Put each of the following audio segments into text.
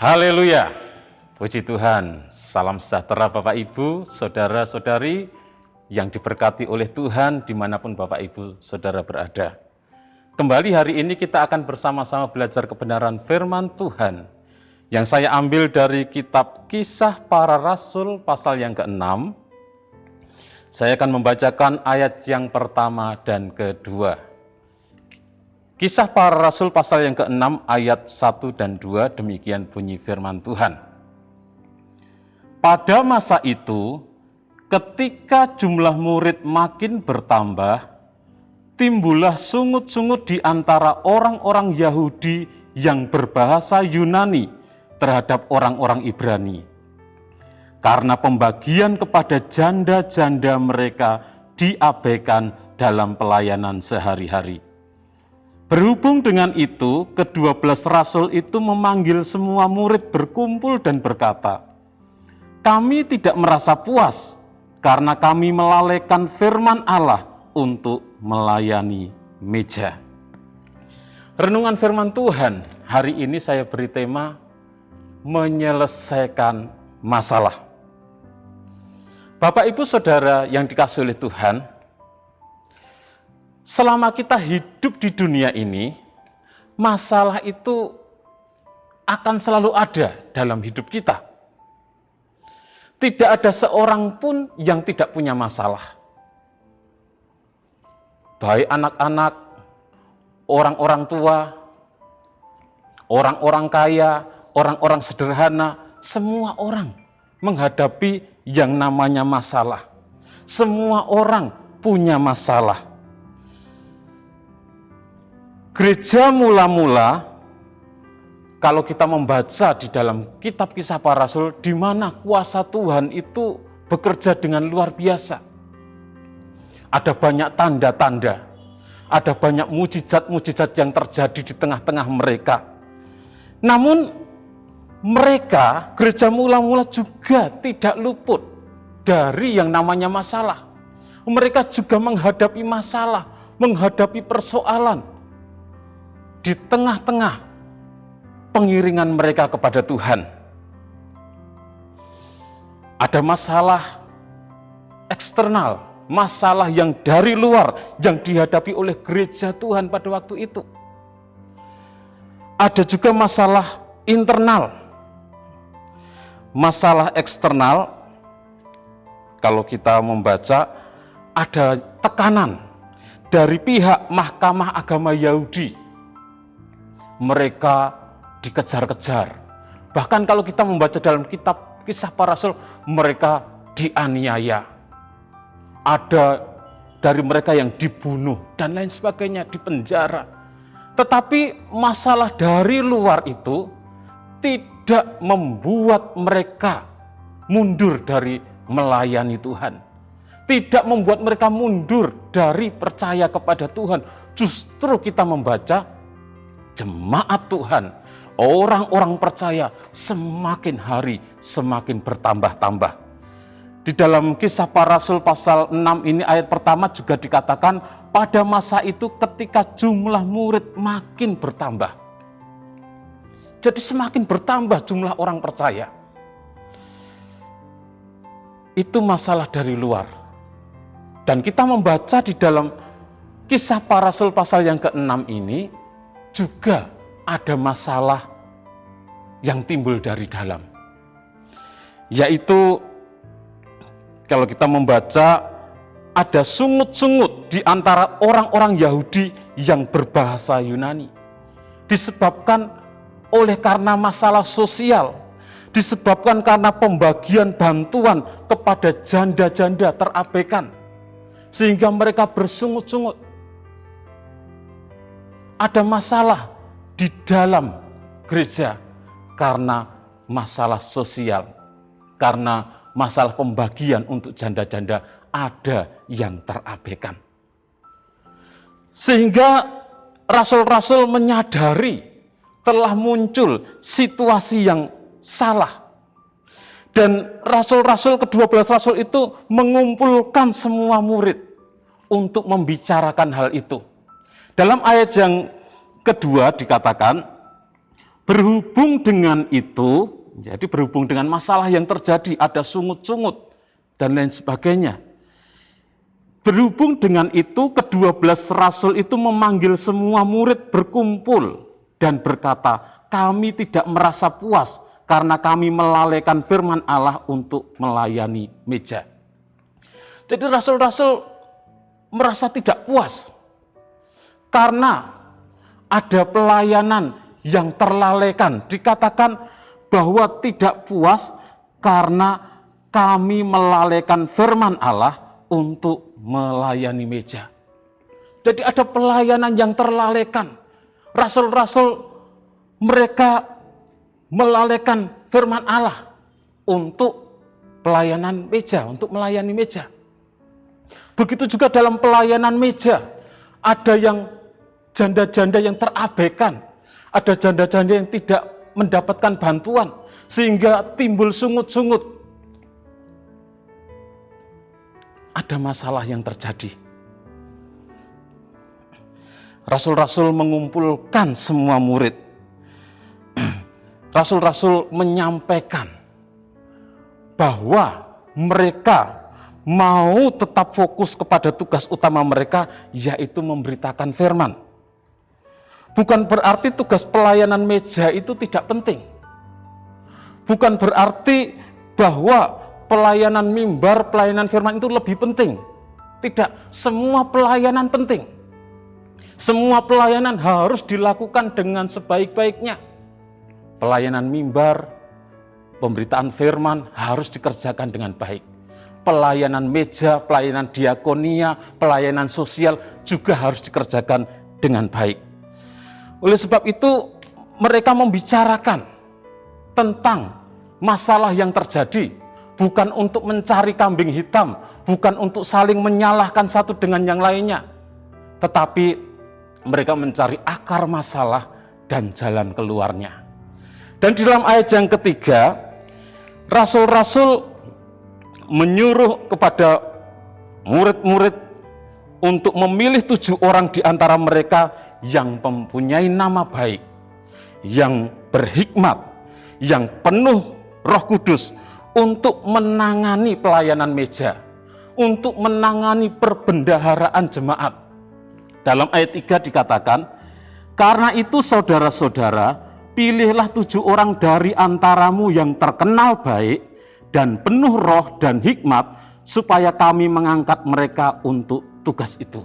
Haleluya, puji Tuhan. Salam sejahtera Bapak Ibu, saudara-saudari yang diberkati oleh Tuhan dimanapun Bapak Ibu saudara berada. Kembali hari ini kita akan bersama-sama belajar kebenaran firman Tuhan yang saya ambil dari kitab Kisah Para Rasul pasal yang ke-6. Saya akan membacakan ayat yang pertama dan kedua. Kisah Para Rasul pasal yang ke-6 ayat 1 dan 2, demikian bunyi firman Tuhan. Pada masa itu, ketika jumlah murid makin bertambah, timbullah sungut-sungut di antara orang-orang Yahudi yang berbahasa Yunani terhadap orang-orang Ibrani. Karena pembagian kepada janda-janda mereka diabaikan dalam pelayanan sehari-hari. Berhubung dengan itu, ke-12 rasul itu memanggil semua murid berkumpul dan berkata, "Kami tidak merasa puas karena kami melalaikan firman Allah untuk melayani meja." Renungan firman Tuhan hari ini saya beri tema menyelesaikan masalah. Bapak Ibu Saudara yang dikasihi oleh Tuhan, selama kita hidup di dunia ini, masalah itu akan selalu ada dalam hidup kita. Tidak ada seorang pun yang tidak punya masalah. Baik anak-anak, orang-orang tua, orang-orang kaya, orang-orang sederhana, semua orang menghadapi yang namanya masalah. Semua orang punya masalah. Gereja mula-mula, kalau kita membaca di dalam kitab Kisah Para Rasul, di mana kuasa Tuhan itu bekerja dengan luar biasa. Ada banyak tanda-tanda, ada banyak mujizat-mujizat yang terjadi di tengah-tengah mereka. Namun mereka, gereja mula-mula juga tidak luput dari yang namanya masalah. Mereka juga menghadapi masalah, menghadapi persoalan di tengah-tengah pengiringan mereka kepada Tuhan. Ada masalah eksternal, masalah yang dari luar yang dihadapi oleh gereja Tuhan pada waktu itu. Ada juga masalah internal. Masalah eksternal, kalau kita membaca, ada tekanan dari pihak Mahkamah Agama Yahudi. Mereka dikejar-kejar. Bahkan kalau kita membaca dalam kitab Kisah Para Rasul, mereka dianiaya. Ada dari mereka yang dibunuh dan lain sebagainya, dipenjara. Tetapi masalah dari luar itu tidak membuat mereka mundur dari melayani Tuhan. Tidak membuat mereka mundur dari percaya kepada Tuhan. Justru kita membaca jemaat Tuhan, orang-orang percaya semakin hari semakin bertambah-tambah. Di dalam Kisah Para Rasul pasal 6 ini ayat pertama juga dikatakan, pada masa itu ketika jumlah murid makin bertambah. Jadi semakin bertambah jumlah orang percaya. Itu masalah dari luar. Dan kita membaca di dalam Kisah Para Rasul pasal yang ke-6 ini, juga ada masalah yang timbul dari dalam. Yaitu kalau kita membaca, ada sungut-sungut di antara orang-orang Yahudi yang berbahasa Yunani. Disebabkan oleh karena masalah sosial, disebabkan karena pembagian bantuan kepada janda-janda terabaikan, sehingga mereka bersungut-sungut. Ada masalah di dalam gereja karena masalah sosial, karena masalah pembagian untuk janda-janda ada yang terabaikan. Sehingga rasul-rasul menyadari telah muncul situasi yang salah. Dan rasul-rasul, ke-12 rasul itu mengumpulkan semua murid untuk membicarakan hal itu. Dalam ayat yang kedua dikatakan, Berhubung dengan itu, jadi berhubung dengan masalah yang terjadi, ada sungut-sungut dan lain sebagainya. Berhubung dengan itu, ke-12 rasul itu memanggil semua murid berkumpul dan berkata, kami tidak merasa puas karena kami melalaikan firman Allah untuk melayani meja. Jadi rasul-rasul merasa tidak puas karena ada pelayanan yang terlalaikan. Dikatakan bahwa tidak puas karena kami melalaikan firman Allah untuk melayani meja. Jadi ada pelayanan yang terlalaikan. Rasul-rasul mereka melalaikan firman Allah untuk pelayanan meja, untuk melayani meja. Begitu juga dalam pelayanan meja, ada yang janda-janda yang terabaikan, ada janda-janda yang tidak mendapatkan bantuan, sehingga timbul sungut-sungut. Ada masalah yang terjadi. Rasul-rasul mengumpulkan semua murid. Rasul-rasul menyampaikan bahwa mereka mau tetap fokus kepada tugas utama mereka, yaitu memberitakan firman. Bukan berarti tugas pelayanan meja itu tidak penting. Bukan berarti bahwa pelayanan mimbar, pelayanan firman itu lebih penting. Tidak, semua pelayanan penting. Semua pelayanan harus dilakukan dengan sebaik-baiknya. Pelayanan mimbar, pemberitaan firman harus dikerjakan dengan baik. Pelayanan meja, pelayanan diakonia, pelayanan sosial juga harus dikerjakan dengan baik. Oleh sebab itu, mereka membicarakan tentang masalah yang terjadi, bukan untuk mencari kambing hitam, bukan untuk saling menyalahkan satu dengan yang lainnya, tetapi mereka mencari akar masalah dan jalan keluarnya. Dan di dalam ayat yang ketiga, rasul-rasul menyuruh kepada murid-murid untuk memilih 7 orang di antara mereka yang mempunyai nama baik, yang berhikmat, yang penuh Roh Kudus, untuk menangani pelayanan meja, untuk menangani perbendaharaan jemaat. Dalam ayat 3 dikatakan, karena itu saudara-saudara, pilihlah 7 orang dari antaramu yang terkenal baik dan penuh roh dan hikmat, supaya kami mengangkat mereka untuk tugas itu.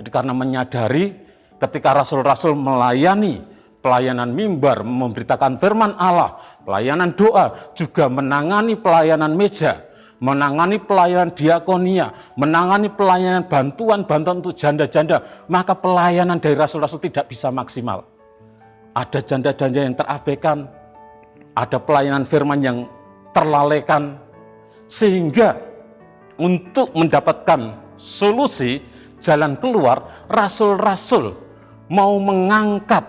Jadi karena menyadari ketika rasul-rasul melayani pelayanan mimbar, memberitakan firman Allah, pelayanan doa, juga menangani pelayanan meja, menangani pelayanan diakonia, menangani pelayanan bantuan-bantuan untuk janda-janda, maka pelayanan dari rasul-rasul tidak bisa maksimal. Ada janda-janda yang terabaikan, ada pelayanan firman yang terlalaikan, sehingga untuk mendapatkan solusi, jalan keluar, rasul-rasul mau mengangkat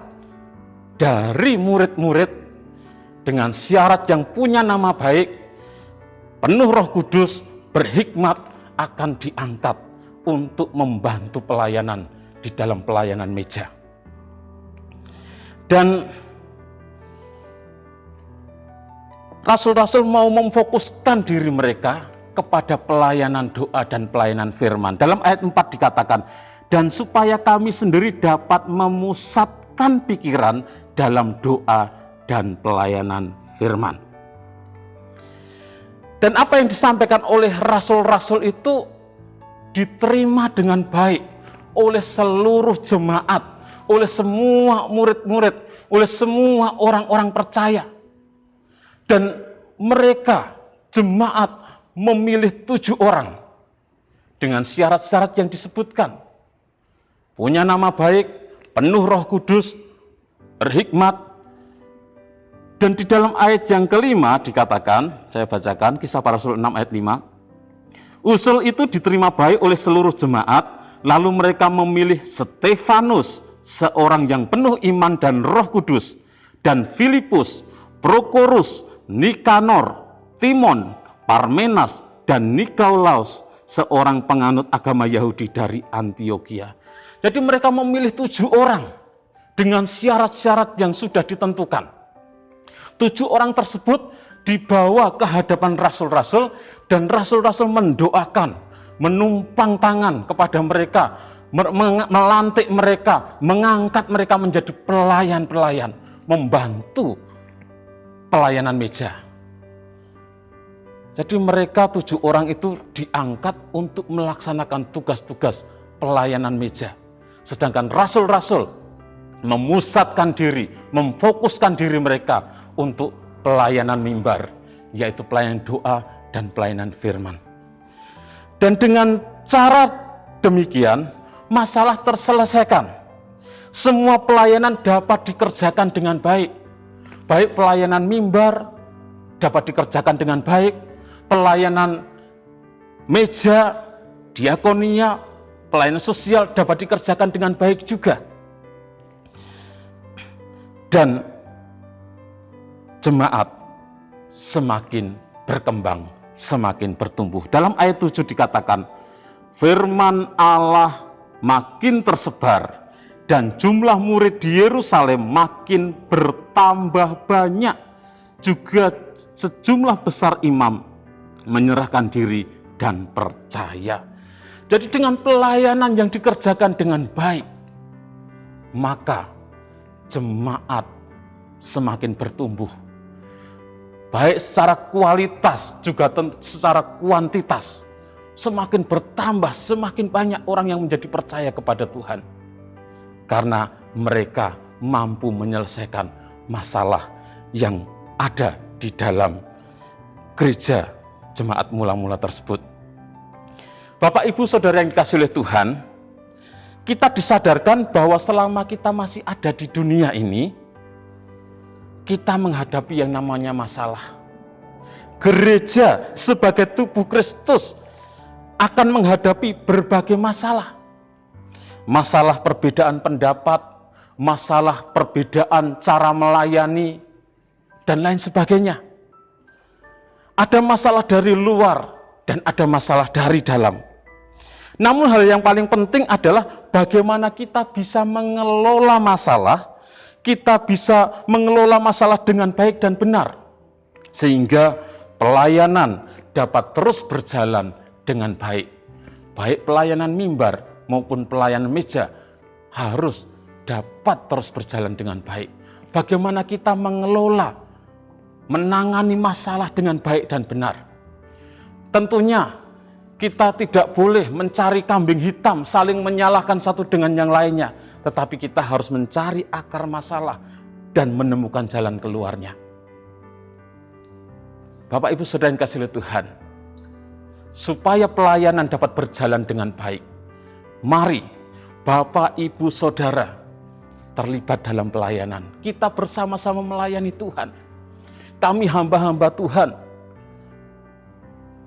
dari murid-murid dengan syarat yang punya nama baik, penuh Roh Kudus, berhikmat, akan diangkat untuk membantu pelayanan di dalam pelayanan meja. Dan rasul-rasul mau memfokuskan diri mereka kepada pelayanan doa dan pelayanan firman. Dalam ayat 4 dikatakan, dan supaya kami sendiri dapat memusatkan pikiran dalam doa dan pelayanan firman. Dan apa yang disampaikan oleh rasul-rasul itu diterima dengan baik oleh seluruh jemaat, oleh semua murid-murid, oleh semua orang-orang percaya. Dan mereka, jemaat, memilih 7 orang dengan syarat-syarat yang disebutkan. Punya nama baik, penuh Roh Kudus, berhikmat. Dan di dalam ayat yang kelima dikatakan, saya bacakan Kisah Para Rasul 6 ayat 5. Usul itu diterima baik oleh seluruh jemaat, lalu mereka memilih Stefanus, seorang yang penuh iman dan Roh Kudus, dan Filipus, Prokorus, Nikanor, Timon, Parmenas, dan Nikolaus, seorang penganut agama Yahudi dari Antioquia. Jadi mereka memilih 7 orang dengan syarat-syarat yang sudah ditentukan. 7 orang tersebut dibawa ke hadapan rasul-rasul, dan rasul-rasul mendoakan, menumpang tangan kepada mereka, melantik mereka, mengangkat mereka menjadi pelayan-pelayan, membantu pelayanan meja. Jadi mereka 7 orang itu diangkat untuk melaksanakan tugas-tugas pelayanan meja. Sedangkan rasul-rasul memusatkan diri, memfokuskan diri mereka untuk pelayanan mimbar, yaitu pelayanan doa dan pelayanan firman. Dan dengan cara demikian, masalah terselesaikan. Semua pelayanan dapat dikerjakan dengan baik. Baik pelayanan mimbar dapat dikerjakan dengan baik, pelayanan meja, diakonia, pelayanan sosial dapat dikerjakan dengan baik juga. Dan jemaat semakin berkembang, semakin bertumbuh. Dalam ayat 7 dikatakan, firman Allah makin tersebar dan jumlah murid di Yerusalem makin bertambah banyak. Juga sejumlah besar imam menyerahkan diri dan percaya. Jadi dengan pelayanan yang dikerjakan dengan baik, maka jemaat semakin bertumbuh. Baik secara kualitas juga secara kuantitas. Semakin bertambah, semakin banyak orang yang menjadi percaya kepada Tuhan. Karena mereka mampu menyelesaikan masalah yang ada di dalam gereja jemaat mula-mula tersebut. Bapak, Ibu, Saudara yang dikasihi oleh Tuhan, kita disadarkan bahwa selama kita masih ada di dunia ini, kita menghadapi yang namanya masalah. Gereja sebagai tubuh Kristus akan menghadapi berbagai masalah. Masalah perbedaan pendapat, masalah perbedaan cara melayani, dan lain sebagainya. Ada masalah dari luar dan ada masalah dari dalam. Namun hal yang paling penting adalah bagaimana kita bisa mengelola masalah, kita bisa mengelola masalah dengan baik dan benar, sehingga pelayanan dapat terus berjalan dengan baik. Baik pelayanan mimbar maupun pelayanan meja harus dapat terus berjalan dengan baik. Bagaimana kita mengelola, menangani masalah dengan baik dan benar. Tentunya kita tidak boleh mencari kambing hitam, saling menyalahkan satu dengan yang lainnya. Tetapi kita harus mencari akar masalah dan menemukan jalan keluarnya. Bapak, Ibu, Saudara yang dikasihi oleh Tuhan, supaya pelayanan dapat berjalan dengan baik, mari Bapak, Ibu, Saudara terlibat dalam pelayanan. Kita bersama-sama melayani Tuhan. Kami hamba-hamba Tuhan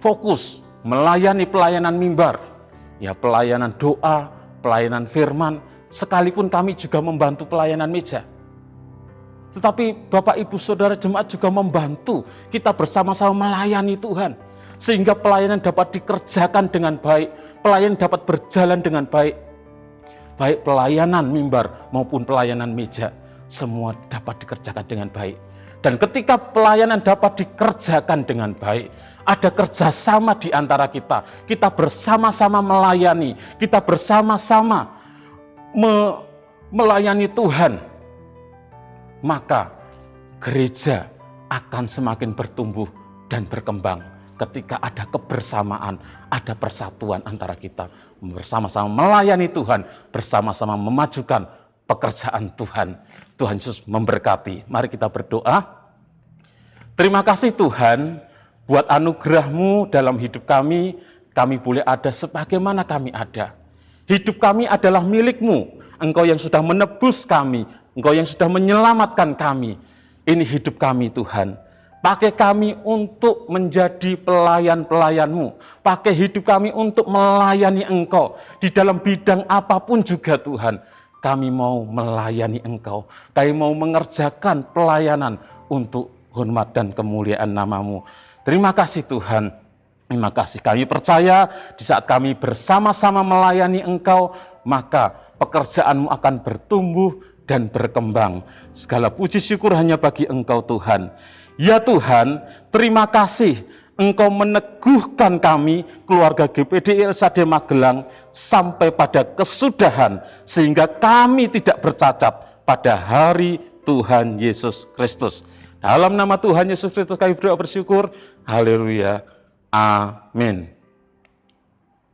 fokus melayani pelayanan mimbar, ya pelayanan doa, pelayanan firman, sekalipun kami juga membantu pelayanan meja. Tetapi Bapak, Ibu, Saudara jemaat juga membantu kita bersama-sama melayani Tuhan, sehingga pelayanan dapat dikerjakan dengan baik, pelayanan dapat berjalan dengan baik. Baik pelayanan mimbar maupun pelayanan meja, semua dapat dikerjakan dengan baik. Dan ketika pelayanan dapat dikerjakan dengan baik, ada kerjasama di antara kita. Kita bersama-sama melayani, kita bersama-sama melayani Tuhan. Maka gereja akan semakin bertumbuh dan berkembang ketika ada kebersamaan, ada persatuan antara kita. Bersama-sama melayani Tuhan, bersama-sama memajukan pekerjaan Tuhan. Tuhan Yesus memberkati. Mari kita berdoa. Terima kasih Tuhan buat anugerah-Mu dalam hidup kami. Kami boleh ada sebagaimana kami ada. Hidup kami adalah milik-Mu. Engkau yang sudah menebus kami. Engkau yang sudah menyelamatkan kami. Ini hidup kami Tuhan. Pakai kami untuk menjadi pelayan-pelayan-Mu. Pakai hidup kami untuk melayani Engkau. Di dalam bidang apapun juga Tuhan. Kami mau melayani Engkau. Kami mau mengerjakan pelayanan untuk hormat dan kemuliaan nama-Mu. Terima kasih Tuhan. Terima kasih. Kami percaya di saat kami bersama-sama melayani Engkau, maka pekerjaan-Mu akan bertumbuh dan berkembang. Segala puji syukur hanya bagi Engkau Tuhan. Ya Tuhan, terima kasih Engkau meneguhkan kami, keluarga GPD LSAD Magelang, sampai pada kesudahan, sehingga kami tidak bercacat pada hari Tuhan Yesus Kristus. Dalam nama Tuhan Yesus Kristus kami berdoa bersyukur. Haleluya. Amin.